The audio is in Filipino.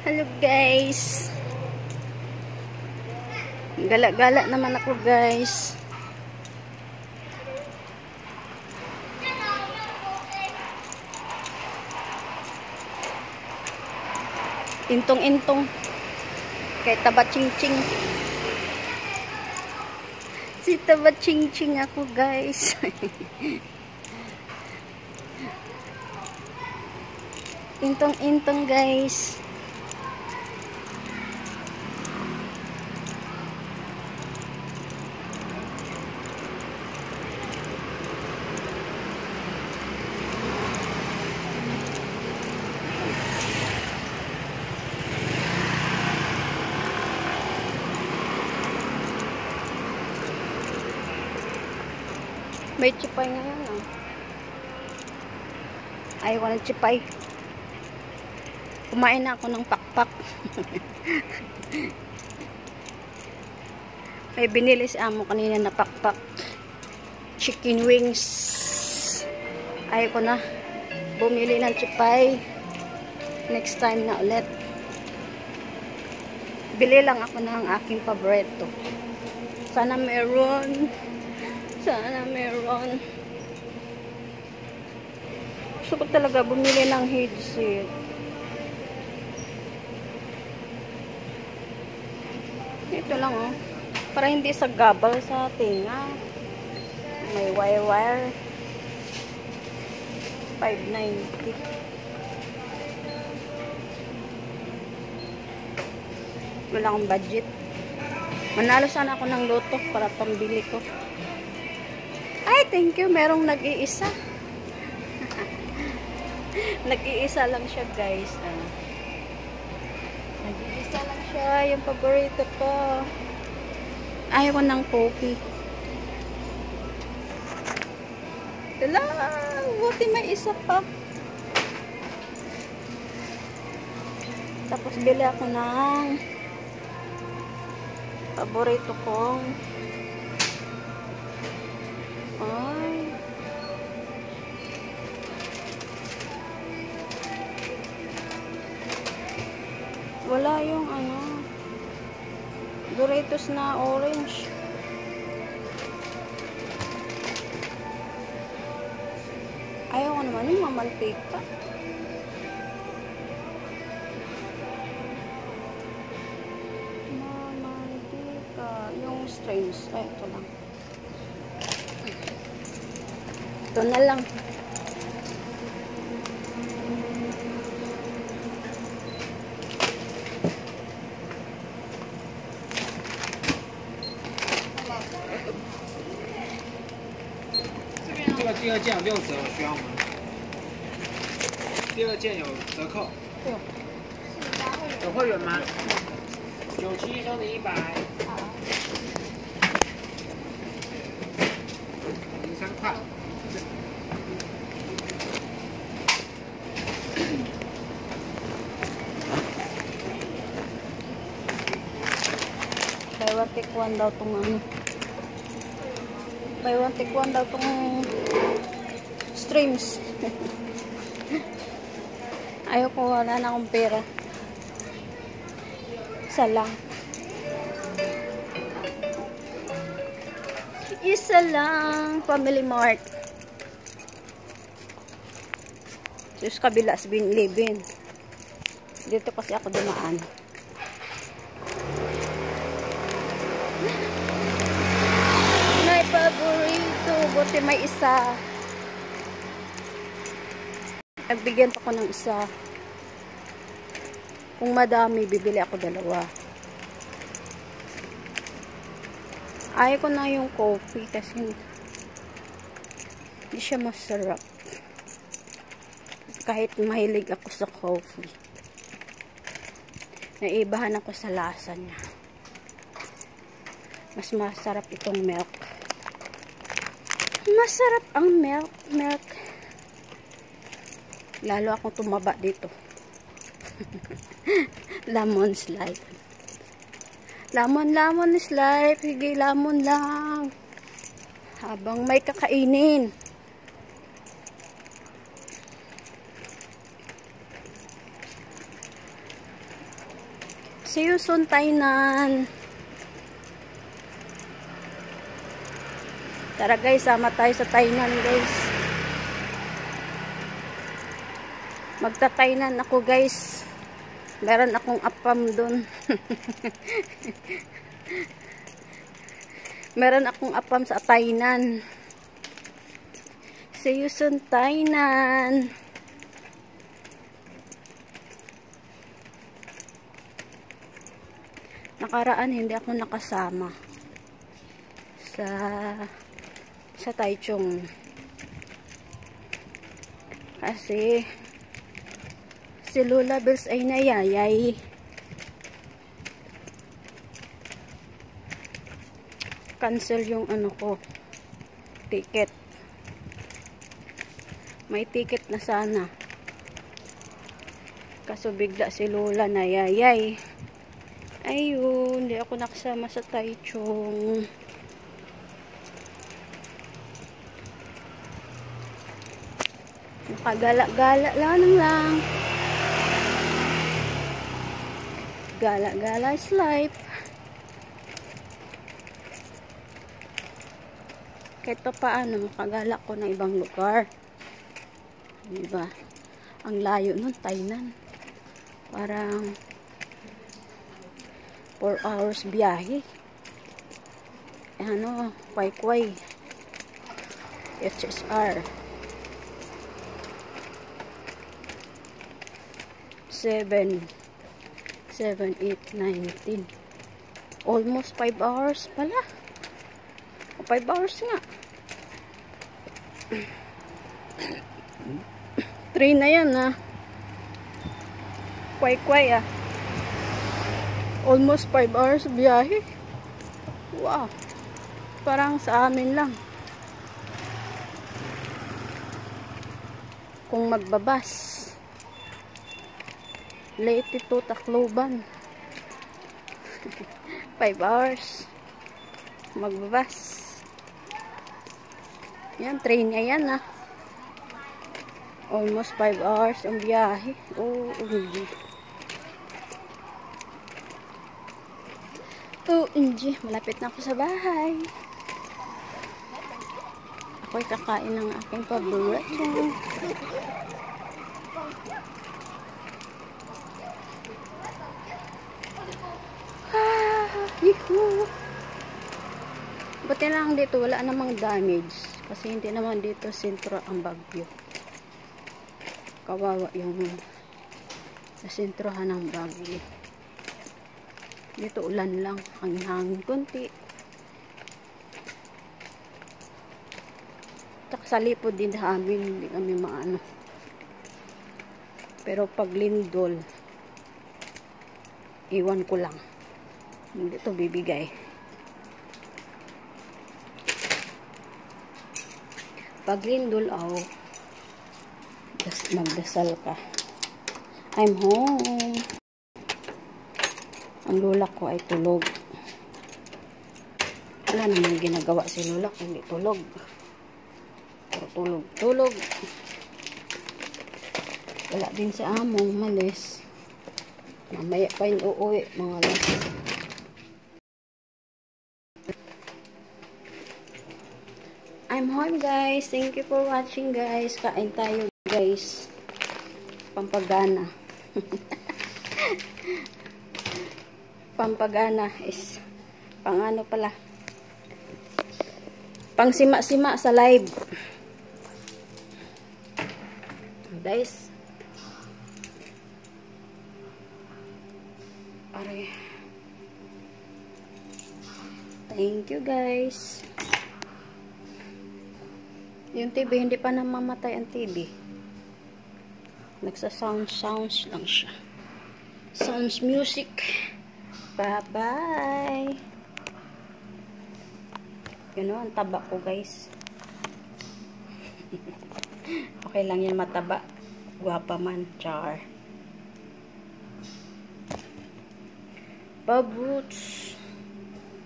Hello guys. Gala-gala naman ako guys. Intong-intong. Kay Taba Ching-Ching. Si Taba Ching-Ching ako guys. Intong-intong guys. May chipay ngayon ah. Ayaw ko ng chipay. Kumain na ako ng pakpak. May binili si amo kanina na pakpak. Chicken wings. Ayaw ko na. Bumili ng chipay. Next time na ulit. Bili lang ako ng aking paborito. Sana meron. Sana meron. Gusto ko talaga bumili ng headset. Ito lang oh. Para hindi sa gabal sa tinga. May wire-wire. 590. Wala akong budget. Manalo sana ako ng loto para pambili ko. Ay, thank you. Merong nag-iisa. Nag-iisa lang siya, guys. Nag-iisa lang siya. Yung paborito ko. Ayaw ko ng coffee. Tala! Buti may isa pa. Tapos bili ako ng paborito kong wala yung ano Doritos na orange. Ayaw ko naman yung mamantika. Mamantika yung strains. Ay, ito lang. Ito na lang.第二件有6折，需要吗？第二件有折扣。有会员吗？97收你100。好。03块。Buy one take one daw tong ano. Buy one take one daw tong streams. Ayoko, wala na akong pera. Isa lang. Isa lang. Family Mart. Sus kabila sa Binlibin. Dito kasi ako dumaan. May paborito. Buti may isa. Nagbigyan pa ko ng isa. Kung madami, bibili ako 2. Ayaw ko na yung coffee kasi hindi siya masarap. Kahit mahilig ako sa coffee. Naibahan ako sa lasa niya. Mas masarap itong milk. Masarap ang milk. Lalo akong tumaba dito. Lemon slide. Lemon slide. Sige, lemon lang. Habang may kakainin. See you soon, Tainan. Tara guys, sama tayo sa Tainan guys. Magta-Tainan ako guys. Meron akong apam dun. Meron akong apam sa Tainan. See you soon, Tainan. Nakaraan hindi ako nakasama sa Taichung kasi si Lola Bells ay nayayay. Cancel yung ano ko, ticket. May ticket na sana, kaso bigla si Lola nayayay. Ayun, hindi ako nakasama sa Taichung. Nakagala-gala lang. Gala-gala is life. Kahit pa paano, makagala ko ng ibang lugar. Diba? Ang layo nun, Tainan. Parang 4 hours biyahe. Ano, kway-kway. HSR. 7, 8, 19. Almost 5 hours pala. O 5 hours nga. 3 na yan ha. Kway-kway ah. Almost 5 hours biyahe. Wow. Parang sa amin lang. Kung magbabas. Late ito, Tacloban. 5 hours. Magbabas. Yan, train niya yan ah. Almost 5 hours ang biyahe. Oh, OMG, malapit na ako sa bahay. Ako'y kakain ng aking paborito. Yuhu! Buti lang dito, wala namang damage. Kasi hindi naman dito sentro ang bagyo. Kawawa yung sa sentrohan ng bagyo. Dito ulan lang, hangin konti. Sa lipod din namin, hindi kami maano. Pero pag lindol, iwan ko lang. Hindi to bibigay. Pag lindol, magdasal ka. I'm home. Ang lola ko ay tulog. Wala naman ginagawa si lola kung hindi tulog. Pero tulog. Wala din si among malis. Mamaya pa yung uuwi, mga alas. I'm home guys. Thank you for watching guys. Kain tayo guys. Pampagana. Pampagana is pang ano pala, pang sima-sima sa live guys. Aray. Thank you guys. Yung TV hindi pa namamatay ang TV, nagsa-sounds lang siya. Sounds music. Bye-bye. Yun o, ang taba ko guys. Okay lang yan mataba. Guwapa man. Char. Babuts.